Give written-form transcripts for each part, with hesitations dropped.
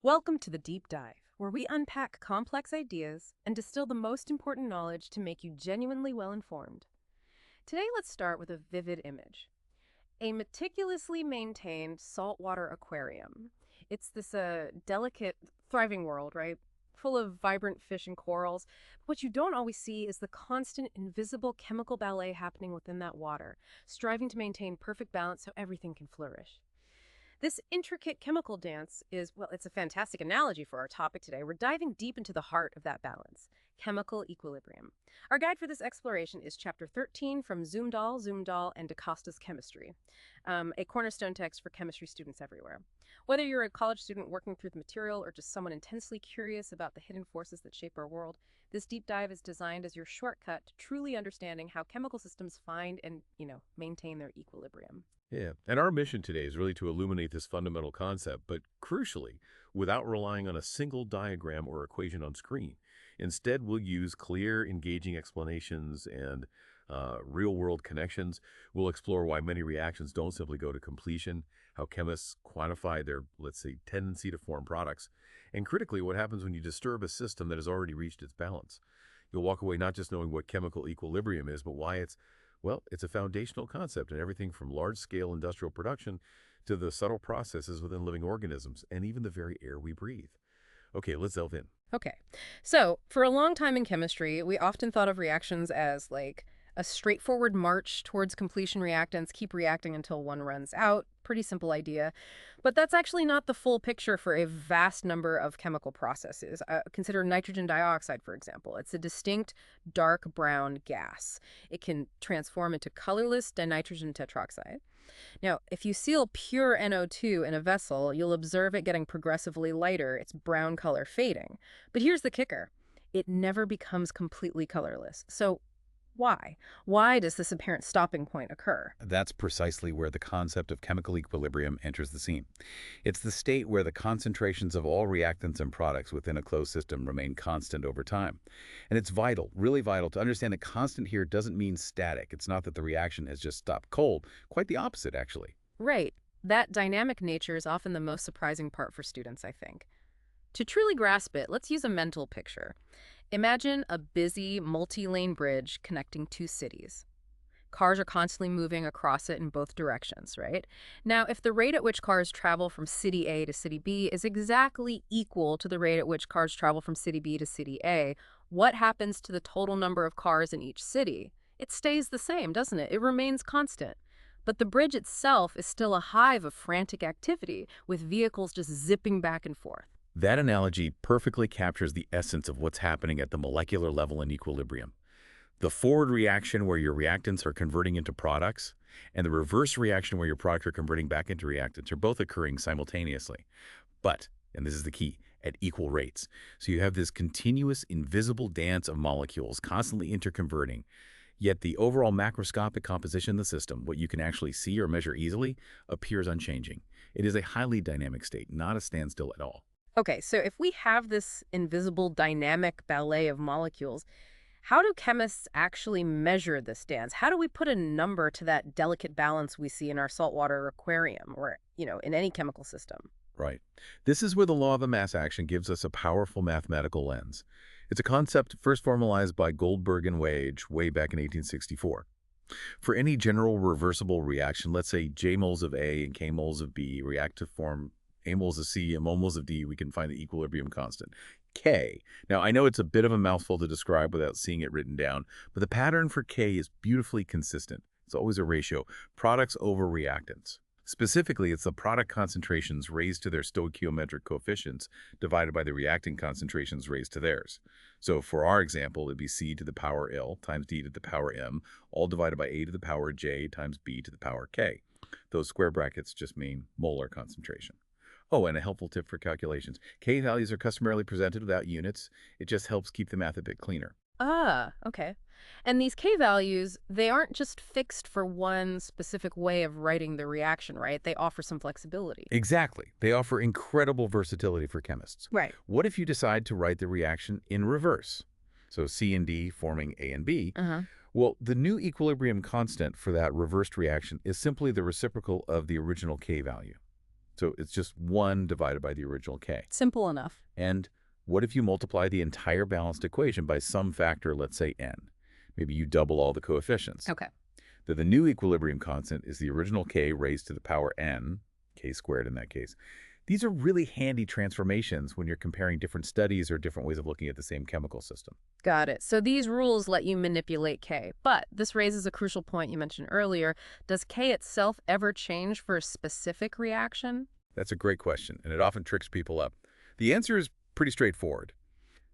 Welcome to the Deep Dive, where we unpack complex ideas and distill the most important knowledge to make you genuinely well informed. Today, let's start with a vivid image: a meticulously maintained saltwater aquarium. It's this delicate, thriving world, right? Full of vibrant fish and corals. What you don't always see is the constant, invisible chemical ballet happening within that water, striving to maintain perfect balance so everything can flourish. This intricate chemical dance is, well, it's a fantastic analogy for our topic today. We're diving deep into the heart of that balance: chemical equilibrium. Our guide for this exploration is Chapter 13 from Zumdahl, and DeCoste's Chemistry, a cornerstone text for chemistry students everywhere. Whether you're a college student working through the material or just someone intensely curious about the hidden forces that shape our world, this deep dive is designed as your shortcut to truly understanding how chemical systems find and, maintain their equilibrium. Yeah, and our mission today is really to illuminate this fundamental concept, but crucially, without relying on a single diagram or equation on screen. Instead, we'll use clear, engaging explanations and real-world connections. We'll explore why many reactions don't simply go to completion, how chemists quantify their, let's say, tendency to form products, and critically, what happens when you disturb a system that has already reached its balance. You'll walk away not just knowing what chemical equilibrium is, but why it's a foundational concept in everything from large-scale industrial production to the subtle processes within living organisms and even the very air we breathe. Okay, let's delve in. Okay. So, for a long time in chemistry, we often thought of reactions as like a straightforward march towards completion. Reactants keep reacting until one runs out. Pretty simple idea. But that's actually not the full picture for a vast number of chemical processes. Consider nitrogen dioxide, for example. It's a distinct dark brown gas. It can transform into colorless dinitrogen tetroxide. Now, if you seal pure NO2 in a vessel, you'll observe it getting progressively lighter, its brown color fading. But here's the kicker: it never becomes completely colorless. So why? Why does this apparent stopping point occur? That's precisely where the concept of chemical equilibrium enters the scene. It's the state where the concentrations of all reactants and products within a closed system remain constant over time. And it's vital, really vital, to understand that constant here doesn't mean static. It's not that the reaction has just stopped cold. Quite the opposite, actually. Right. That dynamic nature is often the most surprising part for students, I think. To truly grasp it, let's use a mental picture. Imagine a busy, multi-lane bridge connecting two cities. Cars are constantly moving across it in both directions, right? Now, if the rate at which cars travel from city A to city B is exactly equal to the rate at which cars travel from city B to city A, what happens to the total number of cars in each city? It stays the same, doesn't it? It remains constant. But the bridge itself is still a hive of frantic activity, with vehicles just zipping back and forth. That analogy perfectly captures the essence of what's happening at the molecular level in equilibrium. The forward reaction where your reactants are converting into products, and the reverse reaction where your products are converting back into reactants are both occurring simultaneously. But, and this is the key, at equal rates. So you have this continuous, invisible dance of molecules constantly interconverting, yet the overall macroscopic composition of the system, what you can actually see or measure easily, appears unchanging. It is a highly dynamic state, not a standstill at all. Okay, so if we have this invisible dynamic ballet of molecules, how do chemists actually measure this dance? How do we put a number to that delicate balance we see in our saltwater aquarium or, in any chemical system? Right. This is where the law of the mass action gives us a powerful mathematical lens. It's a concept first formalized by Goldberg and Wage way back in 1864. For any general reversible reaction, let's say J moles of A and K moles of B react to form A moles of C and moles of D, we can find the equilibrium constant, K. Now, I know it's a bit of a mouthful to describe without seeing it written down, but the pattern for K is beautifully consistent. It's always a ratio, products over reactants. Specifically, it's the product concentrations raised to their stoichiometric coefficients divided by the reactant concentrations raised to theirs. So for our example, it'd be C to the power L times D to the power M, all divided by A to the power J times B to the power K. Those square brackets just mean molar concentration. Oh, and a helpful tip for calculations. K values are customarily presented without units. It just helps keep the math a bit cleaner. Ah, okay. And these K values, they aren't just fixed for one specific way of writing the reaction, right? They offer some flexibility. Exactly. They offer incredible versatility for chemists. Right. What if you decide to write the reaction in reverse? So C and D forming A and B. Well, the new equilibrium constant for that reversed reaction is simply the reciprocal of the original K value. So it's just 1 divided by the original K. Simple enough. And what if you multiply the entire balanced equation by some factor, let's say n? Maybe you double all the coefficients. Okay. The new equilibrium constant is the original K raised to the power n, K squared in that case. These are really handy transformations when you're comparing different studies or different ways of looking at the same chemical system. Got it. So these rules let you manipulate K. But this raises a crucial point you mentioned earlier. Does K itself ever change for a specific reaction? That's a great question, and it often tricks people up. The answer is pretty straightforward.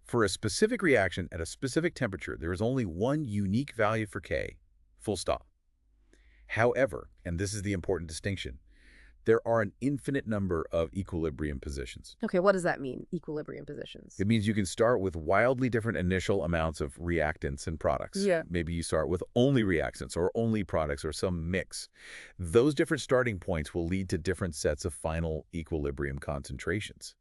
For a specific reaction at a specific temperature, there is only one unique value for K, full stop. However, and this is the important distinction, there are an infinite number of equilibrium positions. Okay, what does that mean, equilibrium positions? It means you can start with wildly different initial amounts of reactants and products. Yeah. Maybe you start with only reactants or only products or some mix. Those different starting points will lead to different sets of final equilibrium concentrations.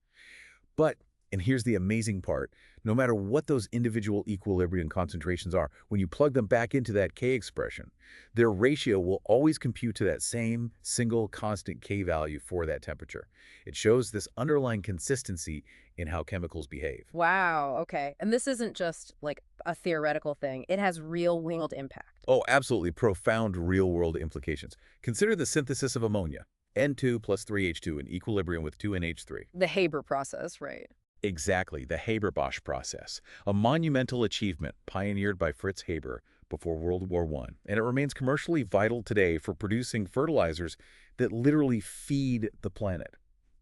But, and here's the amazing part, no matter what those individual equilibrium concentrations are, when you plug them back into that K expression, their ratio will always compute to that same single constant K value for that temperature. It shows this underlying consistency in how chemicals behave. Wow, okay. And this isn't just like a theoretical thing. It has real-world impact. Oh, absolutely profound real-world implications. Consider the synthesis of ammonia, N2 plus 3H2 in equilibrium with 2NH3. The Haber process, right? Exactly, the Haber-Bosch process, a monumental achievement pioneered by Fritz Haber before World War I, and it remains commercially vital today for producing fertilizers that literally feed the planet.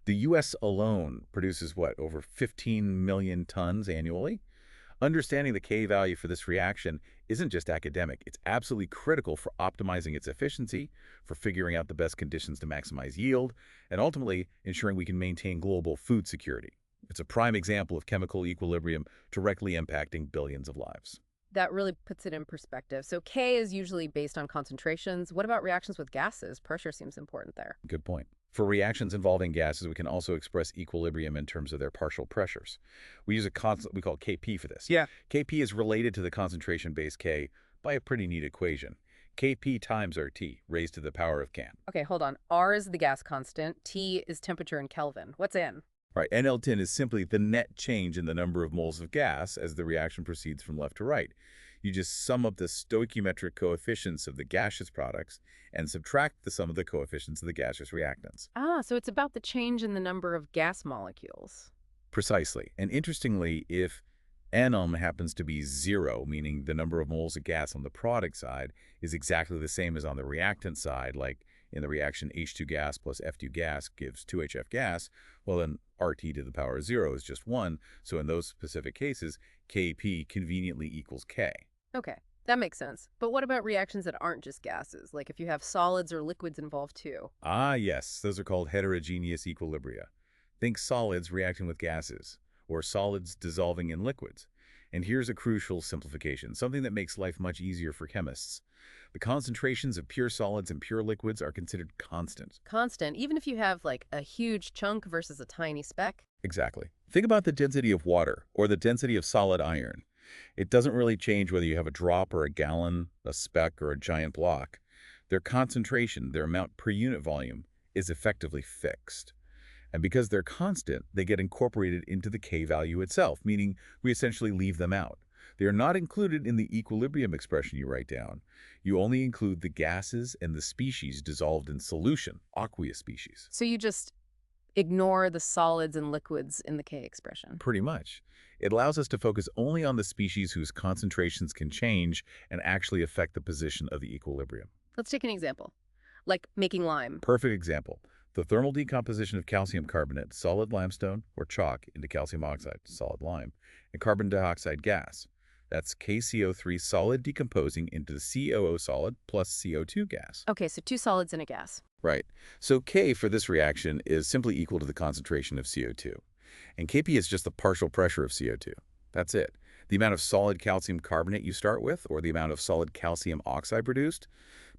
The U.S. alone produces, over 15 million tons annually? Understanding the K value for this reaction isn't just academic, it's absolutely critical for optimizing its efficiency, for figuring out the best conditions to maximize yield, and ultimately ensuring we can maintain global food security. It's a prime example of chemical equilibrium directly impacting billions of lives. That really puts it in perspective. So K is usually based on concentrations. What about reactions with gases? Pressure seems important there. Good point. For reactions involving gases, we can also express equilibrium in terms of their partial pressures. We use a constant we call Kp for this. Yeah. Kp is related to the concentration base K by a pretty neat equation. Kp times RT raised to the power of can. Okay, hold on. R is the gas constant. T is temperature in Kelvin. What's N? Right, NL10 is simply the net change in the number of moles of gas as the reaction proceeds from left to right. You just sum up the stoichiometric coefficients of the gaseous products and subtract the sum of the coefficients of the gaseous reactants. Ah, so it's about the change in the number of gas molecules. Precisely. And interestingly, if NM happens to be 0, meaning the number of moles of gas on the product side is exactly the same as on the reactant side, like in the reaction H2 gas plus F2 gas gives 2HF gas, well then RT to the power of 0 is just 1, so in those specific cases, Kp conveniently equals K. Okay, that makes sense. But what about reactions that aren't just gases, like if you have solids or liquids involved too? Ah, yes, those are called heterogeneous equilibria. Think solids reacting with gases, or solids dissolving in liquids. And here's a crucial simplification, something that makes life much easier for chemists. The concentrations of pure solids and pure liquids are considered constant. Constant, even if you have like a huge chunk versus a tiny speck? Exactly. Think about the density of water or the density of solid iron. It doesn't really change whether you have a drop or a gallon, a speck, or a giant block. Their concentration, their amount per unit volume, is effectively fixed. And because they're constant, they get incorporated into the K value itself, meaning we essentially leave them out. They are not included in the equilibrium expression you write down. You only include the gases and the species dissolved in solution, aqueous species. So you just ignore the solids and liquids in the K expression. Pretty much. It allows us to focus only on the species whose concentrations can change and actually affect the position of the equilibrium. Let's take an example, like making lime. Perfect example. The thermal decomposition of calcium carbonate, solid limestone, or chalk into calcium oxide, solid lime, and carbon dioxide gas. That's KCO3 solid decomposing into the COO solid plus CO2 gas. Okay, so two solids and a gas. Right. So K for this reaction is simply equal to the concentration of CO2. And Kp is just the partial pressure of CO2. That's it. The amount of solid calcium carbonate you start with, or the amount of solid calcium oxide produced,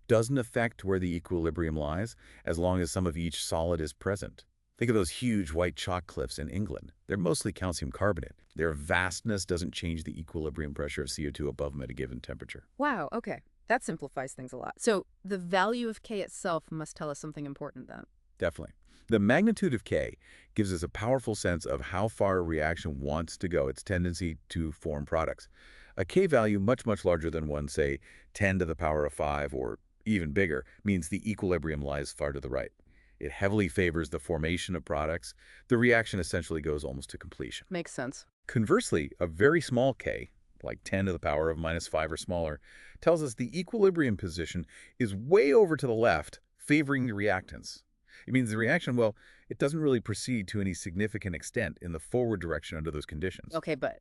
doesn't affect where the equilibrium lies as long as some of each solid is present. Think of those huge white chalk cliffs in England. They're mostly calcium carbonate. Their vastness doesn't change the equilibrium pressure of CO2 above them at a given temperature. Wow, okay. That simplifies things a lot. So the value of K itself must tell us something important then. Definitely. The magnitude of K gives us a powerful sense of how far a reaction wants to go, its tendency to form products. A K value much, much larger than one, say 10 to the power of 5 or even bigger, means the equilibrium lies far to the right. It heavily favors the formation of products. The reaction essentially goes almost to completion. Makes sense. Conversely, a very small K, like 10 to the power of -5 or smaller, tells us the equilibrium position is way over to the left, favoring the reactants. It means the reaction, well, it doesn't really proceed to any significant extent in the forward direction under those conditions. Okay, but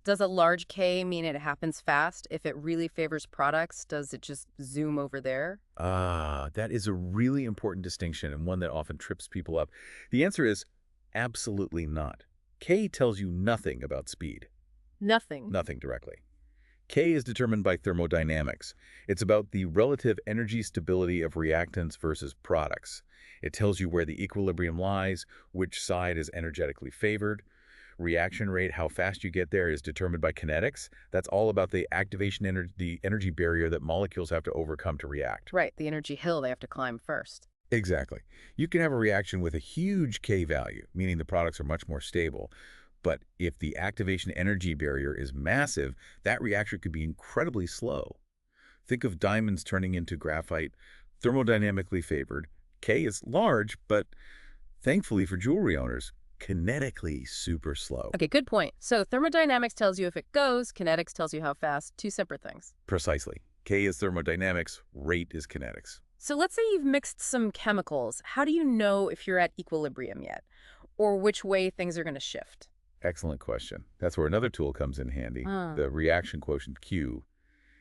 does a large K mean it happens fast? If it really favors products, does it just zoom over there? That is a really important distinction and one that often trips people up. The answer is absolutely not. K tells you nothing about speed. Nothing. Nothing directly. K is determined by thermodynamics. It's about the relative energy stability of reactants versus products. It tells you where the equilibrium lies, which side is energetically favored. Reaction rate, how fast you get there, is determined by kinetics. That's all about the activation energy, the energy barrier that molecules have to overcome to react. Right, the energy hill they have to climb first. Exactly. You can have a reaction with a huge K value, meaning the products are much more stable. But if the activation energy barrier is massive, that reaction could be incredibly slow. Think of diamonds turning into graphite, thermodynamically favored. K is large, but thankfully for jewelry owners, kinetically super slow. Okay, good point. So thermodynamics tells you if it goes, kinetics tells you how fast. Two separate things. Precisely. K is thermodynamics, rate is kinetics. So let's say you've mixed some chemicals. How do you know if you're at equilibrium yet? Or which way things are going to shift? Excellent question. That's where another tool comes in handy, Ah. the reaction quotient Q.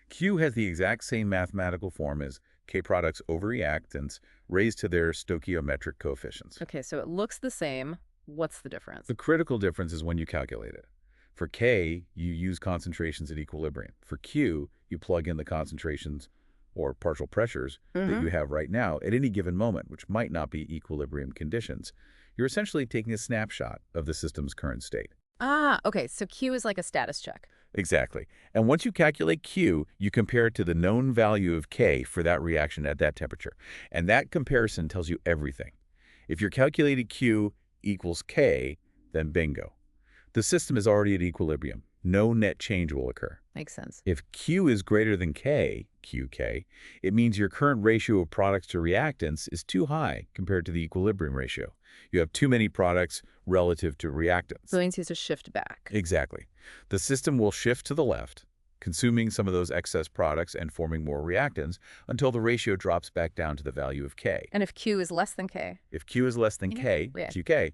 Q has the exact same mathematical form as K products over reactants raised to their stoichiometric coefficients. Okay, so it looks the same. What's the difference? The critical difference is when you calculate it. For K, you use concentrations at equilibrium. For Q, you plug in the concentrations or partial pressures that you have right now at any given moment, which might not be equilibrium conditions. You're essentially taking a snapshot of the system's current state. Ah, okay, so Q is like a status check. Exactly. And once you calculate Q, you compare it to the known value of K for that reaction at that temperature. And that comparison tells you everything. If your calculated Q equals K, then bingo. The system is already at equilibrium. No net change will occur. Makes sense. If Q is greater than K, QK, it means your current ratio of products to reactants is too high compared to the equilibrium ratio. You have too many products relative to reactants. So it means you have to shift back. Exactly. The system will shift to the left, consuming some of those excess products and forming more reactants until the ratio drops back down to the value of K. And if Q is less than K? If Q is less than K, Yeah. QK,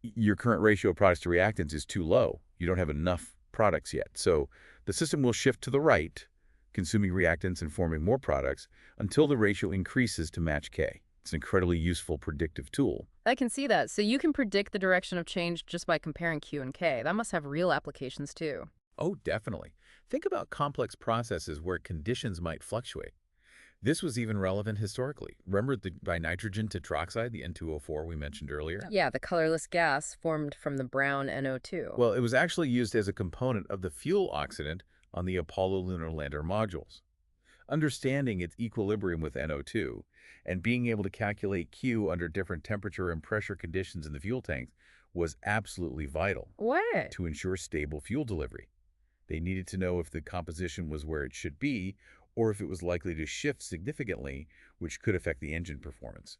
your current ratio of products to reactants is too low. You don't have enough products yet. So the system will shift to the right, consuming reactants and forming more products until the ratio increases to match K. It's an incredibly useful predictive tool. I can see that. So you can predict the direction of change just by comparing Q and K. That must have real applications too. Oh, definitely. Think about complex processes where conditions might fluctuate. This was even relevant historically. Remember the binitrogen tetroxide, the N2O4 we mentioned earlier? Yeah, the colorless gas formed from the brown NO2. Well, it was actually used as a component of the fuel oxidant on the Apollo lunar lander modules. Understanding its equilibrium with NO2 and being able to calculate Q under different temperature and pressure conditions in the fuel tanks was absolutely vital What? to ensure stable fuel delivery. They needed to know if the composition was where it should be or if it was likely to shift significantly, which could affect the engine performance.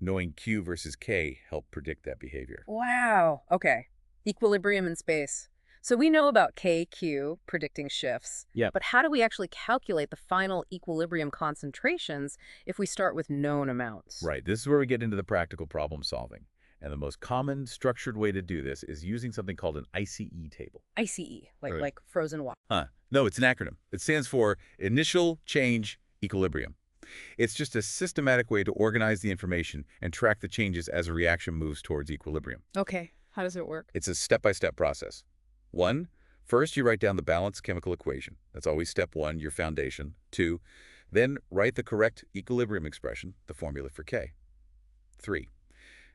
Knowing Q versus K helped predict that behavior. Wow. Okay. Equilibrium in space. So we know about KQ predicting shifts. Yep. But how do we actually calculate the final equilibrium concentrations if we start with known amounts? Right, this is where we get into the practical problem solving. And the most common structured way to do this is using something called an ICE table. ICE, Right. like frozen water. No, it's an acronym. It stands for Initial Change Equilibrium. It's just a systematic way to organize the information and track the changes as a reaction moves towards equilibrium. Okay. How does it work? It's a step-by-step process. 1, first you write down the balanced chemical equation. That's always step 1, your foundation. 2, then write the correct equilibrium expression, the formula for K. 3,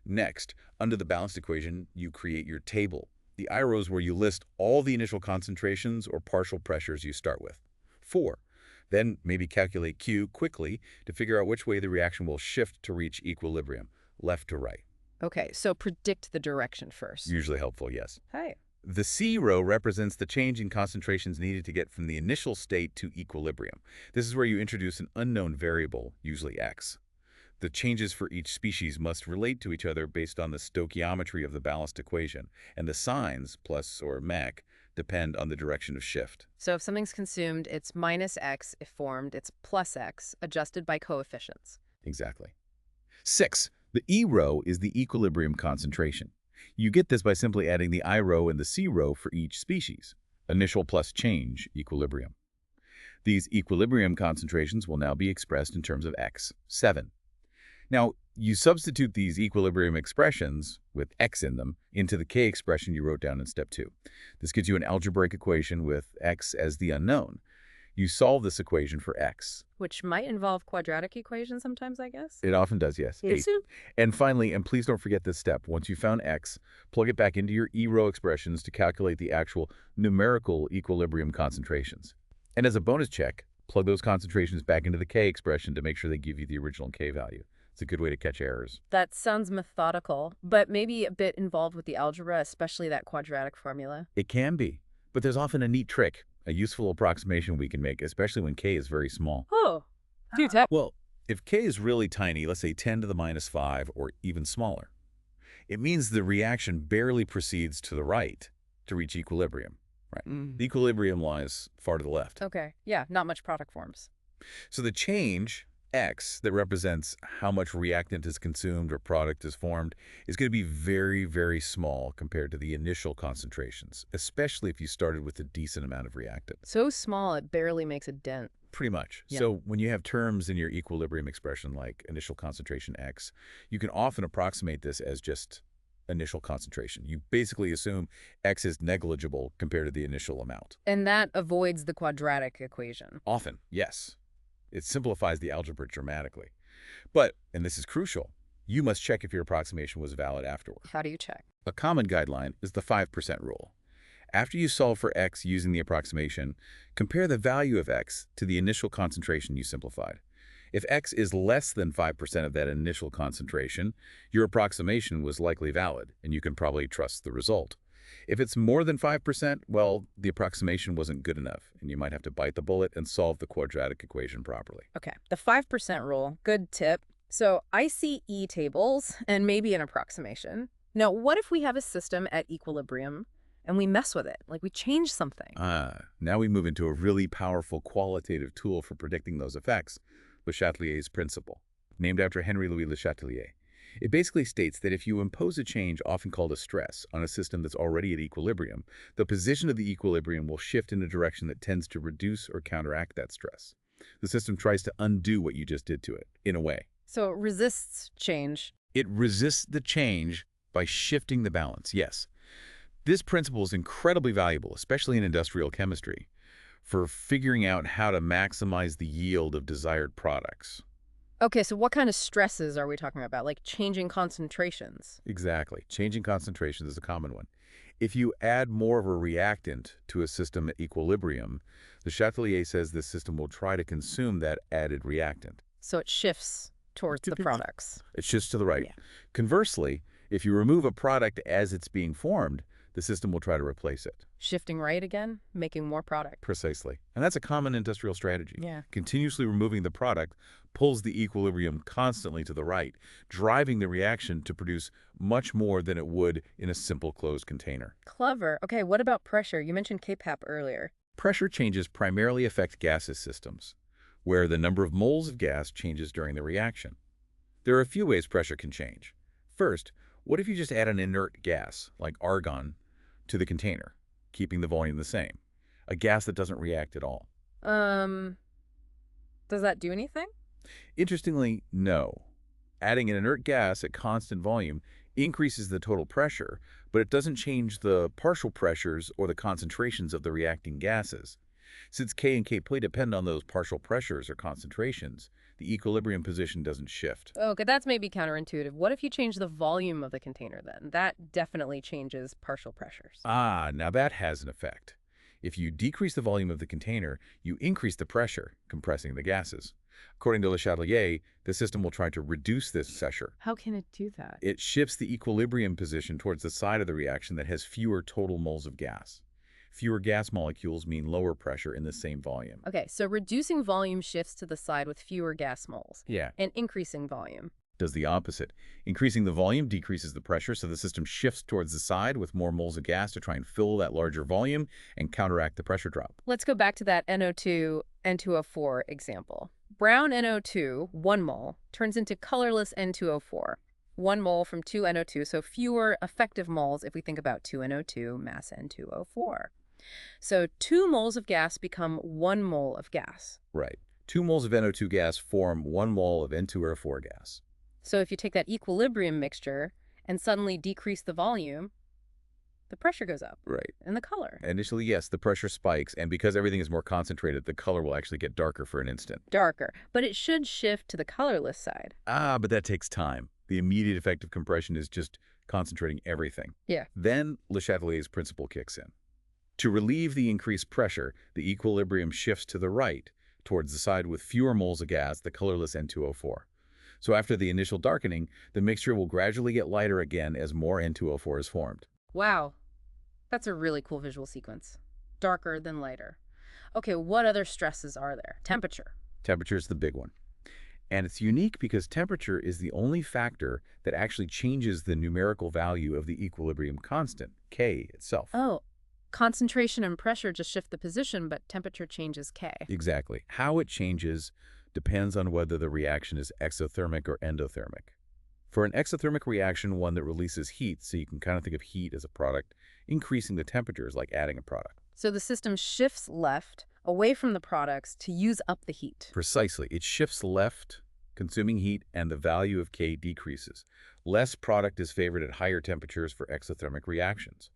next, under the balanced equation, you create your table. The I row is where you list all the initial concentrations or partial pressures you start with. 4, then maybe calculate Q quickly to figure out which way the reaction will shift to reach equilibrium. left to right. Okay, so predict the direction first. Usually helpful, yes. Hey. The C row represents the change in concentrations needed to get from the initial state to equilibrium. This is where you introduce an unknown variable, usually X. The changes for each species must relate to each other based on the stoichiometry of the ballast equation, and the signs, plus or mech, depend on the direction of shift. So if something's consumed, it's minus X. If formed, it's plus X, adjusted by coefficients. Exactly. 6. The E row is the equilibrium concentration. You get this by simply adding the I row and the C row for each species. Initial plus change, equilibrium. These equilibrium concentrations will now be expressed in terms of X. 7. Now, you substitute these equilibrium expressions, with X in them, into the K expression you wrote down in step 2. This gives you an algebraic equation with X as the unknown. You solve this equation for X. Which might involve quadratic equations sometimes, I guess? It often does, yes. 8. And finally, and please don't forget this step, once you found X, plug it back into your E row expressions to calculate the actual numerical equilibrium concentrations. And as a bonus check, plug those concentrations back into the K expression to make sure they give you the original K value. It's a good way to catch errors. That sounds methodical, but maybe a bit involved with the algebra, especially that quadratic formula. It can be, but there's often a neat trick, a useful approximation we can make, especially when K is very small. Oh, do tell. Well, if K is really tiny, let's say 10 to the minus 5 or even smaller, it means the reaction barely proceeds to the right to reach equilibrium. Right. The equilibrium lies far to the left. Okay, yeah, not much product forms. So the change, X, that represents how much reactant is consumed or product is formed, is going to be very, very small compared to the initial concentrations, especially if you started with a decent amount of reactant. So small it barely makes a dent. Pretty much. Yeah. So when you have terms in your equilibrium expression like initial concentration X, you can often approximate this as just initial concentration. You basically assume X is negligible compared to the initial amount. And that avoids the quadratic equation. Often, yes. It simplifies the algebra dramatically. But, and this is crucial, you must check if your approximation was valid afterward. How do you check? A common guideline is the 5% rule. After you solve for X using the approximation, compare the value of X to the initial concentration you simplified. If X is less than 5% of that initial concentration, your approximation was likely valid, and you can probably trust the result. If it's more than 5%, well, the approximation wasn't good enough, and you might have to bite the bullet and solve the quadratic equation properly. Okay, the 5% rule, good tip. So I see E tables and maybe an approximation. Now, what if we have a system at equilibrium and we mess with it, like we change something? Now we move into a really powerful qualitative tool for predicting those effects, Le Châtelier's principle, named after Henry Louis Le Châtelier. It basically states that if you impose a change, often called a stress, on a system that's already at equilibrium, the position of the equilibrium will shift in a direction that tends to reduce or counteract that stress. The system tries to undo what you just did to it, in a way. So it resists change. It resists the change by shifting the balance, yes. This principle is incredibly valuable, especially in industrial chemistry, for figuring out how to maximize the yield of desired products. Okay, so what kind of stresses are we talking about? Like changing concentrations? Exactly. Changing concentrations is a common one. If you add more of a reactant to a system at equilibrium, the Châtelier says this system will try to consume that added reactant. So it shifts towards the products. It shifts to the right. Yeah. Conversely, if you remove a product as it's being formed, the system will try to replace it. Shifting right again, making more product. Precisely. And that's a common industrial strategy. Yeah. Continuously removing the product pulls the equilibrium constantly to the right, driving the reaction to produce much more than it would in a simple closed container. Clever. Okay, what about pressure? You mentioned K-PAP earlier. Pressure changes primarily affect gaseous systems, where the number of moles of gas changes during the reaction. There are a few ways pressure can change. First, what if you just add an inert gas, like argon, to the container, keeping the volume the same? A gas that doesn't react at all. Does that do anything? Interestingly, no. Adding an inert gas at constant volume increases the total pressure, but it doesn't change the partial pressures or the concentrations of the reacting gases. Since K and Kp depend on those partial pressures or concentrations, the equilibrium position doesn't shift. Okay, that's maybe counterintuitive. What if you change the volume of the container then? That definitely changes partial pressures. Now that has an effect. If you decrease the volume of the container, you increase the pressure, compressing the gases. According to Le Châtelier, the system will try to reduce this pressure. How can it do that? It shifts the equilibrium position towards the side of the reaction that has fewer total moles of gas. Fewer gas molecules mean lower pressure in the same volume. Okay, so reducing volume shifts to the side with fewer gas moles. Yeah. And increasing volume Does the opposite. Increasing the volume decreases the pressure, so the system shifts towards the side with more moles of gas to try and fill that larger volume and counteract the pressure drop. Let's go back to that NO2, N2O4 example. Brown NO2, 1 mole, turns into colorless N2O4. 1 mole from 2 NO2, so fewer effective moles if we think about 2 NO2 mass N2O4. So 2 moles of gas become 1 mole of gas. Right. 2 moles of NO2 gas form 1 mole of N2O4 gas. So if you take that equilibrium mixture and suddenly decrease the volume, the pressure goes up. Right. And the color. Initially, yes, the pressure spikes, and because everything is more concentrated, the color will actually get darker for an instant. Darker. But it should shift to the colorless side. But that takes time. The immediate effect of compression is just concentrating everything. Yeah. Then Le Chatelier's principle kicks in. To relieve the increased pressure, the equilibrium shifts to the right, towards the side with fewer moles of gas, the colorless N2O4. So after the initial darkening, the mixture will gradually get lighter again as more N2O4 is formed. Wow. That's a really cool visual sequence. Darker than lighter. Okay, what other stresses are there? Temperature. Temperature is the big one. And it's unique because temperature is the only factor that actually changes the numerical value of the equilibrium constant, K itself. Oh, concentration and pressure just shift the position, but temperature changes K. Exactly. How it changes depends on whether the reaction is exothermic or endothermic. For an exothermic reaction, one that releases heat, so you can kind of think of heat as a product, increasing the temperature is like adding a product. So the system shifts left, away from the products, to use up the heat. Precisely. It shifts left, consuming heat, and the value of K decreases. Less product is favored at higher temperatures for exothermic reactions.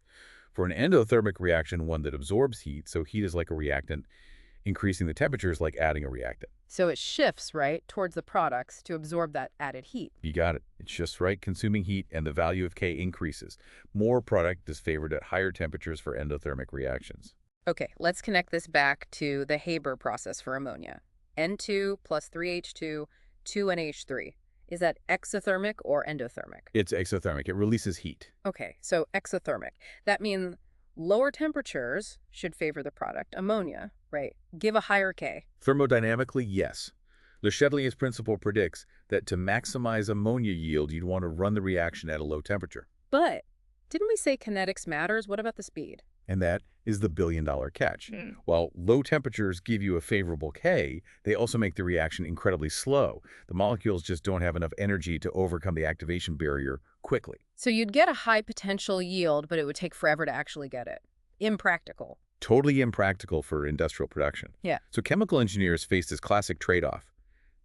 For an endothermic reaction, one that absorbs heat, so heat is like a reactant, increasing the temperature is like adding a reactant. So it shifts, right, towards the products to absorb that added heat. You got it. It's just right, consuming heat, and the value of K increases. More product is favored at higher temperatures for endothermic reactions. Okay, let's connect this back to the Haber process for ammonia. N2 plus 3H2, 2NH3. Is that exothermic or endothermic? It's exothermic. It releases heat. Okay, so exothermic. That means lower temperatures should favor the product, ammonia, right? Give a higher K. Thermodynamically, yes. Le Chatelier's principle predicts that to maximize ammonia yield, you'd want to run the reaction at a low temperature. But didn't we say kinetics matters? What about the speed? And that is the billion-dollar catch. While low temperatures give you a favorable K, they also make the reaction incredibly slow. The molecules just don't have enough energy to overcome the activation barrier quickly. So you'd get a high potential yield, but it would take forever to actually get it. Impractical. Totally impractical for industrial production. Yeah. So chemical engineers face this classic trade-off.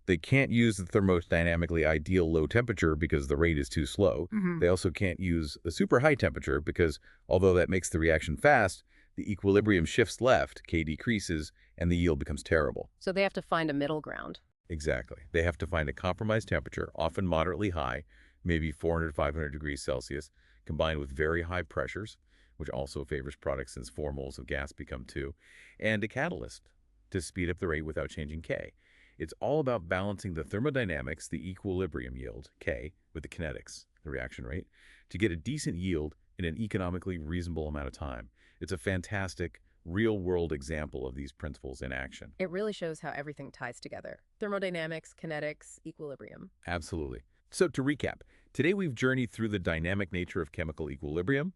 They can't use the thermodynamically ideal low temperature because the rate is too slow. They also can't use the super high temperature because, although that makes the reaction fast, the equilibrium shifts left, K decreases, and the yield becomes terrible. So they have to find a middle ground. Exactly. They have to find a compromised temperature, often moderately high, maybe 400, 500 degrees Celsius, combined with very high pressures, which also favors products since 4 moles of gas become 2, and a catalyst to speed up the rate without changing K. It's all about balancing the thermodynamics, the equilibrium yield, K, with the kinetics, the reaction rate, to get a decent yield in an economically reasonable amount of time. It's a fantastic, real-world example of these principles in action. It really shows how everything ties together. Thermodynamics, kinetics, equilibrium. Absolutely. So to recap, today we've journeyed through the dynamic nature of chemical equilibrium.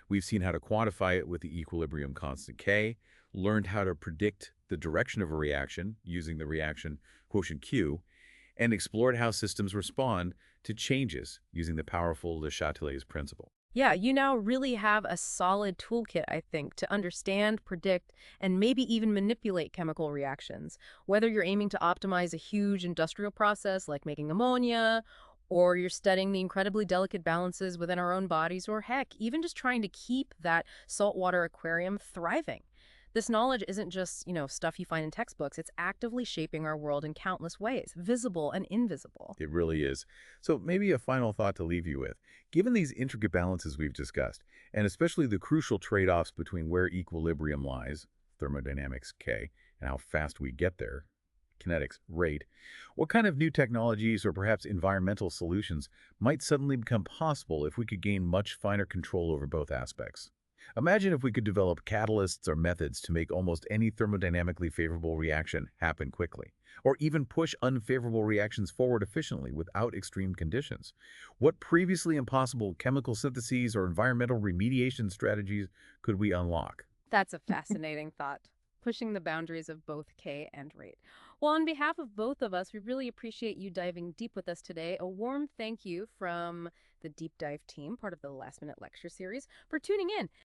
We've seen how to quantify it with the equilibrium constant K, learned how to predict the direction of a reaction using the reaction quotient Q, and explored how systems respond to changes using the powerful Le Chatelier's principle. Yeah, you now really have a solid toolkit, I think, to understand, predict, and maybe even manipulate chemical reactions. Whether you're aiming to optimize a huge industrial process like making ammonia, or you're studying the incredibly delicate balances within our own bodies, or heck, even just trying to keep that saltwater aquarium thriving. This knowledge isn't just, stuff you find in textbooks. It's actively shaping our world in countless ways, visible and invisible. It really is. So maybe a final thought to leave you with. Given these intricate balances we've discussed, and especially the crucial trade-offs between where equilibrium lies, thermodynamics, K, and how fast we get there, kinetics, rate, what kind of new technologies or perhaps environmental solutions might suddenly become possible if we could gain much finer control over both aspects? Imagine if we could develop catalysts or methods to make almost any thermodynamically favorable reaction happen quickly, or even push unfavorable reactions forward efficiently without extreme conditions. What previously impossible chemical syntheses or environmental remediation strategies could we unlock? That's a fascinating thought, pushing the boundaries of both K and rate. Well, on behalf of both of us, we really appreciate you diving deep with us today. A warm thank you from the Deep Dive team, part of the Last Minute Lecture series, for tuning in.